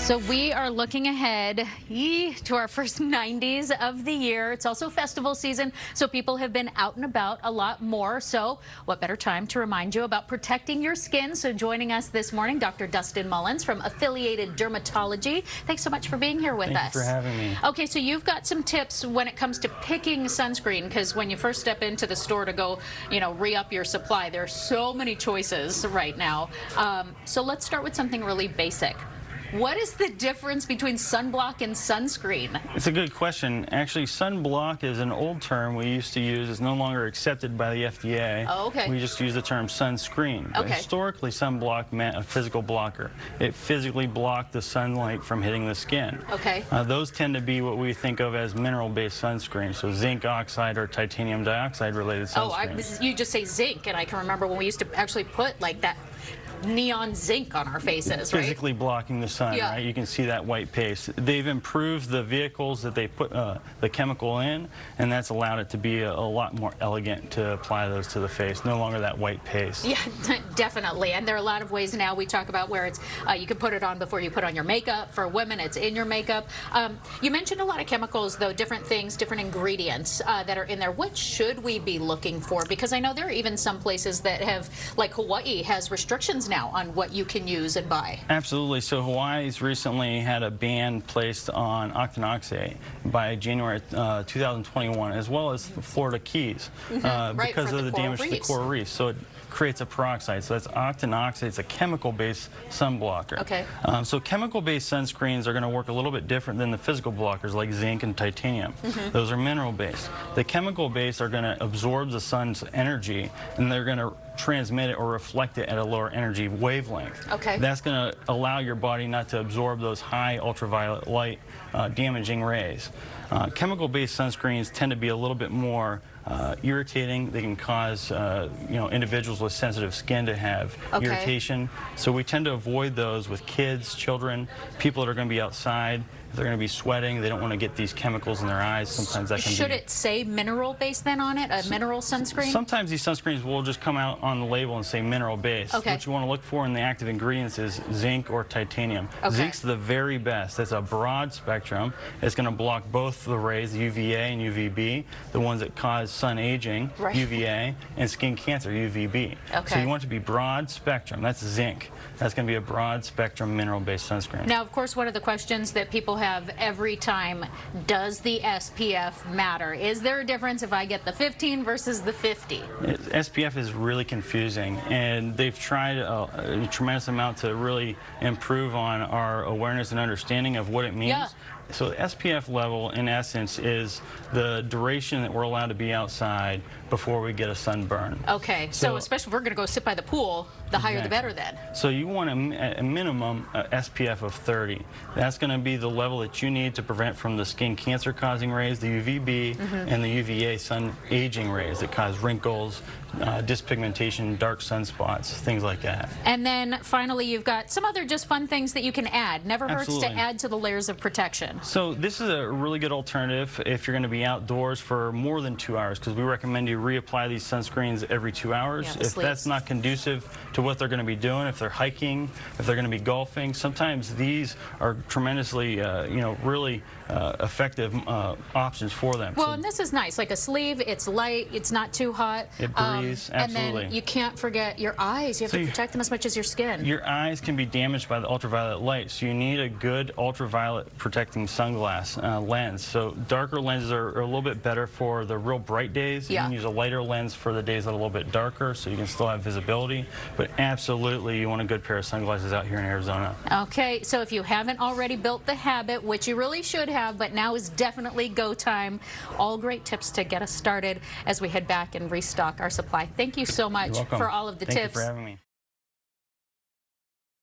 So we are looking ahead to our first 90s of the year. It's also festival season, so people have been out and about a lot more. So what better time to remind you about protecting your skin? So joining us this morning, Dr. Dustin Mullins from Affiliated Dermatology. Thanks so much for being here with us. Thank you for having me. Okay, so you've got some tips when it comes to picking sunscreen, because when you first step into the store to go, re-up your supply, there are so many choices right now. So let's start with something really basic. What is the difference between sunblock and sunscreen? It's a good question. Actually, sunblock is an old term we used to use. It's no longer accepted by the FDA. Oh, okay. We just use the term sunscreen. But historically, sunblock meant a physical blocker. It physically blocked the sunlight from hitting the skin. Okay. Those tend to be what we think of as mineral-based sunscreen, so zinc oxide or titanium dioxide-related sunscreen. You just say zinc, and I can remember when we used to actually put like that neon zinc on our faces, right? Physically blocking the sun, right? You can see that white paste. They've improved the vehicles that they put the chemical in, and that's allowed it to be a lot more elegant to apply those to the face. No longer that white paste. Yeah, definitely. And there are a lot of ways now we talk about where it's you can put it on before you put on your makeup. For women, it's in your makeup. You mentioned a lot of chemicals, though, different things, different ingredients that are in there. What should we be looking for? Because I know there are even some places that have, like Hawaii has restrictions now on what you can use and buy. Absolutely. So Hawaii's recently had a ban placed on octinoxate by January 2021, as well as Florida Keys, because of the damage to the coral reefs. So it creates a peroxide. So that's octinoxate. It's a chemical-based sun blocker. Okay. So chemical-based sunscreens are going to work a little bit different than the physical blockers like zinc and titanium. Those are mineral-based. The chemical-based are going to absorb the sun's energy, and they're going to transmit it or reflect it at a lower energy wavelength. Okay. That's going to allow your body not to absorb those high ultraviolet light damaging rays. Chemical-based sunscreens tend to be a little bit more irritating. They can cause individuals with sensitive skin to have irritation. So we tend to avoid those with kids, children, people that are going to be outside. If they're going to be sweating, they don't want to get these chemicals in their eyes. Sometimes that can Should it say mineral-based then on it, a mineral sunscreen? Sometimes these sunscreens will just come out on the label and say mineral-based. What you want to look for in the active ingredients is zinc or titanium. Zinc's the very best. It's a broad spectrum. It's going to block both the rays, the UVA and UVB, the ones that cause sun aging, UVA, and skin cancer, UVB. So you want it to be broad spectrum. That's zinc. That's going to be a broad spectrum mineral-based sunscreen. Now, of course, one of the questions that people have every time, does the SPF matter? Is there a difference if I get the 15 versus the 50? SPF is really confusing, and they've tried a tremendous amount to really improve on our awareness and understanding of what it means. So the SPF level, in essence, is the duration that we're allowed to be outside before we get a sunburn. Okay, so especially if we're going to go sit by the pool, the higher the better then. So you want a minimum SPF of 30. That's going to be the level that you need to prevent from the skin cancer causing rays, the UVB, and the UVA sun aging rays that cause wrinkles, dyspigmentation, dark sunspots, things like that. And then finally, you've got some other just fun things that you can add. Never hurts to add to the layers of protection. So this is a really good alternative if you're going to be outdoors for more than 2 hours, because we recommend you reapply these sunscreens every 2 hours. If that's not conducive to what they're going to be doing, if they're hiking, if they're going to be golfing, sometimes these are tremendously, really effective options for them. Well, and this is nice. Like a sleeve, it's light, it's not too hot. It breathes, absolutely. And then you can't forget your eyes. You have to protect them as much as your skin. Your eyes can be damaged by the ultraviolet light, so you need a good ultraviolet protecting sunglass lens. So darker lenses are a little bit better for the real bright days. You can use a lighter lens for the days that are a little bit darker, so you can still have visibility. But absolutely, you want a good pair of sunglasses out here in Arizona. Okay, so if you haven't already built the habit, which you really should have, but now is definitely go time. All great tips to get us started as we head back and restock our supply. Thank you so much for all of the tips. Thank you for having me.